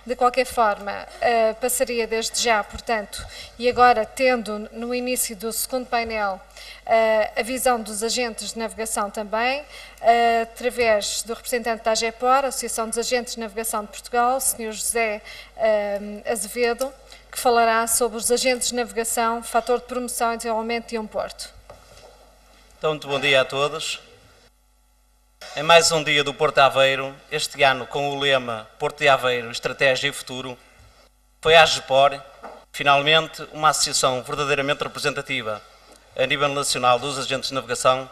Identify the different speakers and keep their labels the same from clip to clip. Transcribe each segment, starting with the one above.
Speaker 1: De qualquer forma, passaria desde já, portanto, e agora tendo no início do segundo painel a visão dos agentes de navegação também, através do representante da AGEPOR, Associação dos Agentes de Navegação de Portugal, Sr. José Azevedo, que falará sobre os agentes de navegação, fator de promoção e desenvolvimento de um porto.
Speaker 2: Então, muito bom dia a todos. Em mais um dia do Porto de Aveiro, este ano com o lema Porto de Aveiro, Estratégia e Futuro, foi a AGEPOR, finalmente uma associação verdadeiramente representativa a nível nacional dos agentes de navegação,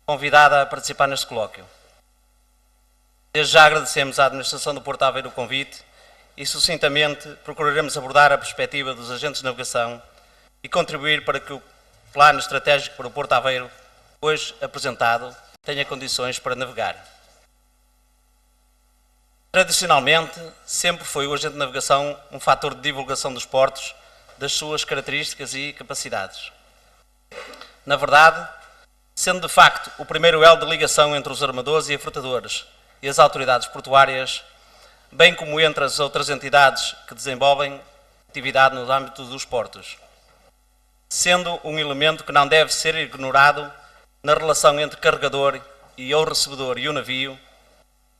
Speaker 2: convidada a participar neste colóquio. Desde já agradecemos à administração do Porto de Aveiro o convite e, sucintamente, procuraremos abordar a perspectiva dos agentes de navegação e contribuir para que o plano estratégico para o Porto de Aveiro, hoje apresentado, tenha condições para navegar. Tradicionalmente, sempre foi o agente de navegação um fator de divulgação dos portos, das suas características e capacidades. Na verdade, sendo de facto o primeiro elo de ligação entre os armadores e afrutadores e as autoridades portuárias, bem como entre as outras entidades que desenvolvem atividade no âmbito dos portos, sendo um elemento que não deve ser ignorado na relação entre carregador e ou recebedor e o navio.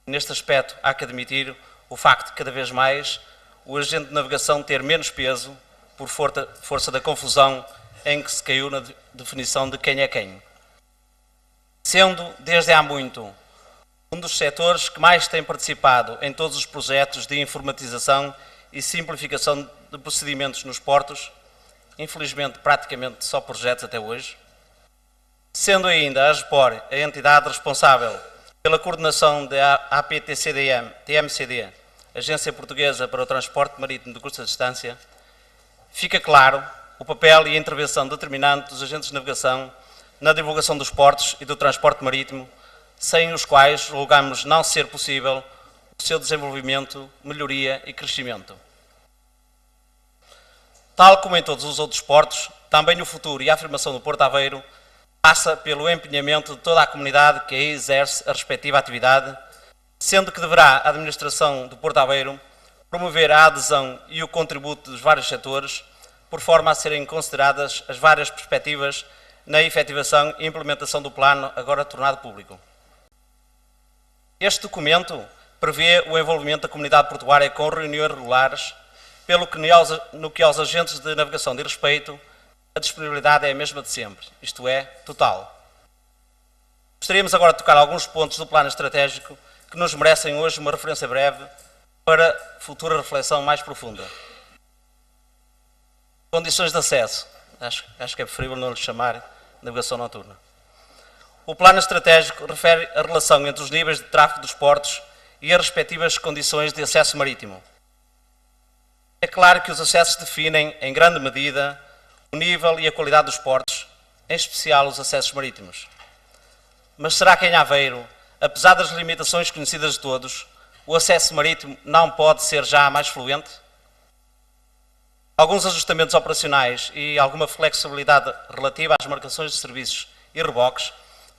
Speaker 2: Neste aspecto, há que admitir o facto de cada vez mais o agente de navegação ter menos peso por força da confusão em que se caiu na definição de quem é quem. Sendo, desde há muito, um dos setores que mais tem participado em todos os projetos de informatização e simplificação de procedimentos nos portos, infelizmente praticamente só projetos até hoje, sendo ainda a AGEPOR a entidade responsável pela coordenação da APTCDM-TMCD, Agência Portuguesa para o Transporte Marítimo de Curta Distância, fica claro o papel e a intervenção determinante dos agentes de navegação na divulgação dos portos e do transporte marítimo, sem os quais julgamos não ser possível o seu desenvolvimento, melhoria e crescimento. Tal como em todos os outros portos, também o futuro e a afirmação do Porto de Aveiro passa pelo empenhamento de toda a comunidade que aí exerce a respectiva atividade, sendo que deverá a administração do Porto de Aveiro promover a adesão e o contributo dos vários setores, por forma a serem consideradas as várias perspectivas na efetivação e implementação do plano, agora tornado público. Este documento prevê o envolvimento da comunidade portuária com reuniões regulares, pelo que no que aos agentes de navegação diz respeito, a disponibilidade é a mesma de sempre, isto é, total. Gostaríamos agora de tocar alguns pontos do plano estratégico que nos merecem hoje uma referência breve para futura reflexão mais profunda. Condições de acesso. Acho que é preferível não lhe chamar navegação noturna. O plano estratégico refere a relação entre os níveis de tráfego dos portos e as respectivas condições de acesso marítimo. É claro que os acessos definem, em grande medida, o nível e a qualidade dos portos, em especial os acessos marítimos. Mas será que em Aveiro, apesar das limitações conhecidas de todos, o acesso marítimo não pode ser já mais fluente? Alguns ajustamentos operacionais e alguma flexibilidade relativa às marcações de serviços e reboques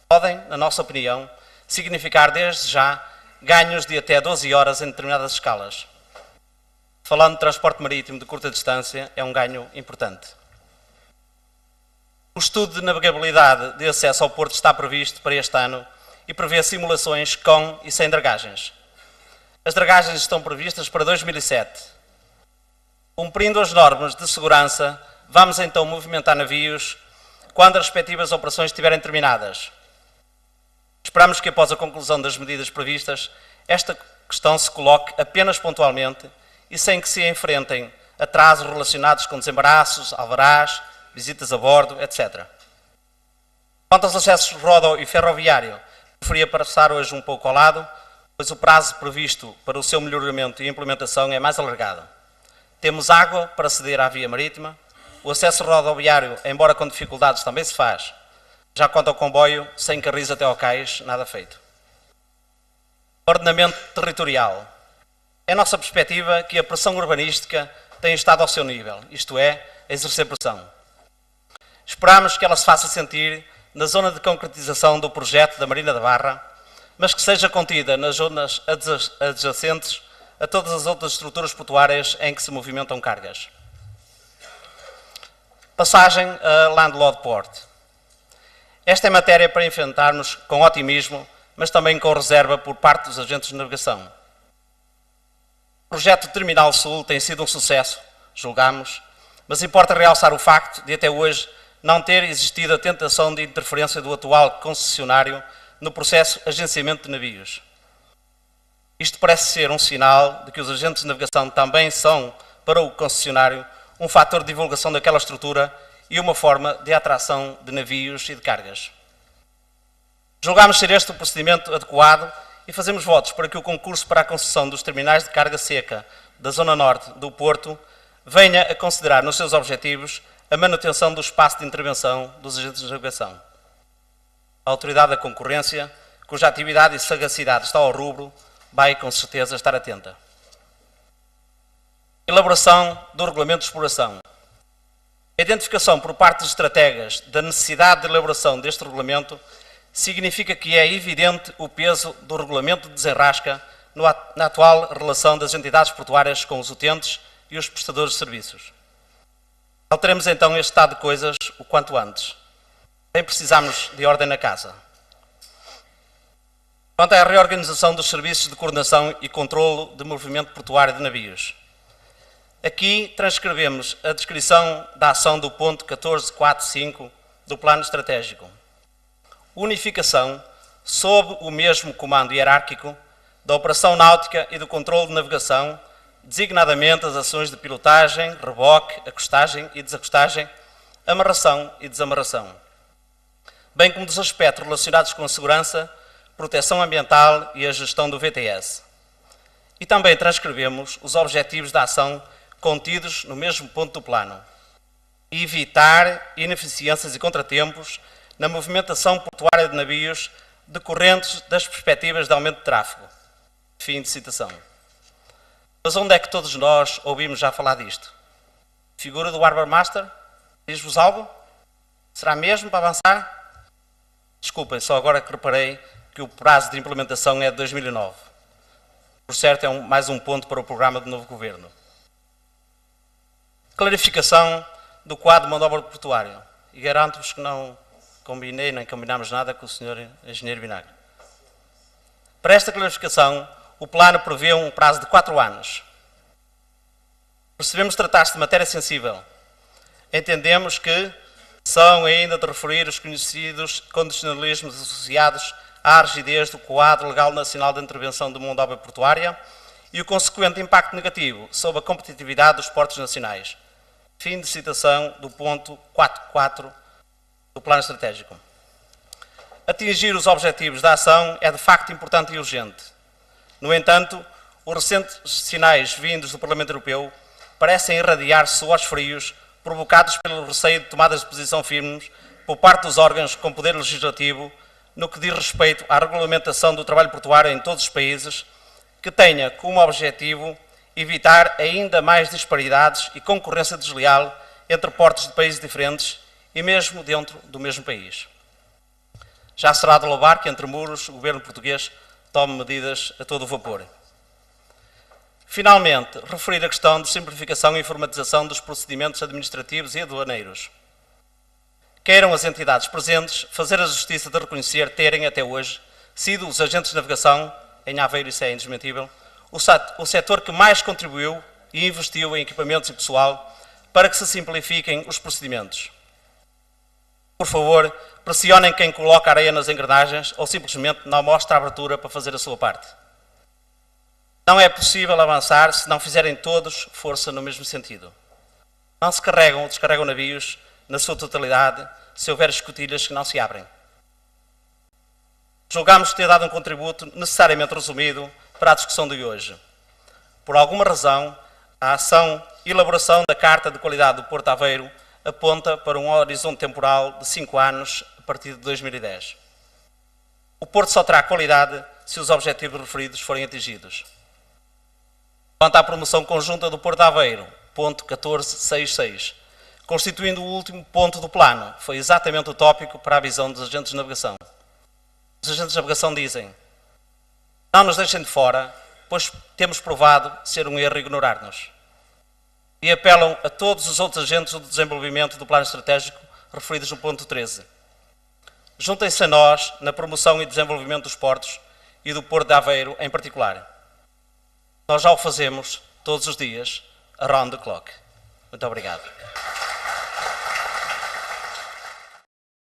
Speaker 2: podem, na nossa opinião, significar desde já ganhos de até 12 horas em determinadas escalas. Falando de transporte marítimo de curta distância, é um ganho importante. O estudo de navegabilidade de acesso ao porto está previsto para este ano e prevê simulações com e sem dragagens. As dragagens estão previstas para 2007. Cumprindo as normas de segurança, vamos então movimentar navios quando as respectivas operações estiverem terminadas. Esperamos que após a conclusão das medidas previstas, esta questão se coloque apenas pontualmente e sem que se enfrentem atrasos relacionados com desembaraços, alvarás, visitas a bordo, etc. Quanto aos acessos rodo e ferroviário, preferia passar hoje um pouco ao lado, pois o prazo previsto para o seu melhoramento e implementação é mais alargado. Temos água para ceder à via marítima, o acesso rodoviário, embora com dificuldades, também se faz. Já quanto ao comboio, sem carris até ao cais, nada feito. Ordenamento territorial. É a nossa perspectiva que a pressão urbanística tem estado ao seu nível, isto é, a exercer pressão. Esperamos que ela se faça sentir na zona de concretização do projeto da Marina da Barra, mas que seja contida nas zonas adjacentes a todas as outras estruturas portuárias em que se movimentam cargas. Passagem a Landlord Port. Esta é matéria para enfrentarmos com otimismo, mas também com reserva por parte dos agentes de navegação. O projeto Terminal Sul tem sido um sucesso, julgamos, mas importa realçar o facto de até hoje não ter existido a tentação de interferência do atual concessionário no processo de agenciamento de navios. Isto parece ser um sinal de que os agentes de navegação também são, para o concessionário, um fator de divulgação daquela estrutura e uma forma de atração de navios e de cargas. Julgamos ser este o procedimento adequado e fazemos votos para que o concurso para a concessão dos terminais de carga seca da Zona Norte do Porto venha a considerar nos seus objetivos a manutenção do espaço de intervenção dos agentes de navegação. A Autoridade da Concorrência, cuja atividade e sagacidade está ao rubro, vai com certeza estar atenta. Elaboração do Regulamento de Exploração. A identificação por parte dos estrategas da necessidade de elaboração deste regulamento significa que é evidente o peso do regulamento de desenrasca na atual relação das entidades portuárias com os utentes e os prestadores de serviços. Alteremos então este estado de coisas o quanto antes. Bem precisamos de ordem na casa. Quanto à reorganização dos serviços de coordenação e controlo de movimento portuário de navios. Aqui transcrevemos a descrição da ação do ponto 14.4.5 do Plano Estratégico. Unificação, sob o mesmo comando hierárquico, da operação náutica e do controle de navegação, designadamente as ações de pilotagem, reboque, acostagem e desacostagem, amarração e desamarração, bem como dos aspectos relacionados com a segurança, proteção ambiental e a gestão do VTS. E também transcrevemos os objetivos da ação contidos no mesmo ponto do plano. Evitar ineficiências e contratempos na movimentação portuária de navios decorrentes das perspectivas de aumento de tráfego. Fim de citação. Mas onde é que todos nós ouvimos já falar disto? Figura do Harbour Master? Diz-vos algo? Será mesmo para avançar? Desculpem, só agora que reparei que o prazo de implementação é de 2009. Por certo, é mais um ponto para o programa do novo Governo. Clarificação do quadro de mão de obra portuário. E garanto-vos que não combinei, nem combinámos nada com o Sr. Engenheiro Vinagre. Para esta clarificação, o plano prevê um prazo de 4 anos. Percebemos tratar-se de matéria sensível. Entendemos que são ainda de referir os conhecidos condicionalismos associados à rigidez do quadro legal nacional de intervenção de mão de obra portuária e o consequente impacto negativo sobre a competitividade dos portos nacionais. Fim de citação do ponto 4.4 do Plano Estratégico. Atingir os objetivos da ação é de facto importante e urgente. No entanto, os recentes sinais vindos do Parlamento Europeu parecem irradiar suores frios provocados pelo receio de tomadas de posição firmes por parte dos órgãos com poder legislativo no que diz respeito à regulamentação do trabalho portuário em todos os países, que tenha como objetivo evitar ainda mais disparidades e concorrência desleal entre portos de países diferentes e mesmo dentro do mesmo país. Já será de louvar que, entre muros, o governo português tome medidas a todo vapor. Finalmente, referir a questão de simplificação e informatização dos procedimentos administrativos e aduaneiros. Queiram as entidades presentes fazer a justiça de reconhecer terem até hoje sido os agentes de navegação, em Aveiro isso é indesmentível, o setor que mais contribuiu e investiu em equipamentos e pessoal para que se simplifiquem os procedimentos. Por favor, pressionem quem coloca areia nas engrenagens ou simplesmente não mostra a abertura para fazer a sua parte. Não é possível avançar se não fizerem todos força no mesmo sentido. Não se carregam ou descarregam navios na sua totalidade se houver escotilhas que não se abrem. Julgamos ter dado um contributo necessariamente resumido para a discussão de hoje. Por alguma razão, a ação e elaboração da Carta de Qualidade do Porto Aveiro aponta para um horizonte temporal de 5 anos a partir de 2010. O Porto só terá qualidade se os objetivos referidos forem atingidos. Quanto à promoção conjunta do Porto Aveiro, ponto 14.6.6, constituindo o último ponto do plano, foi exatamente o tópico para a visão dos agentes de navegação. Os agentes de navegação dizem: não nos deixem de fora, pois temos provado ser um erro ignorar-nos. E apelam a todos os outros agentes do desenvolvimento do plano estratégico referidos no ponto 13. Juntem-se a nós na promoção e desenvolvimento dos portos e do Porto de Aveiro em particular. Nós já o fazemos todos os dias, around the clock. Muito obrigado.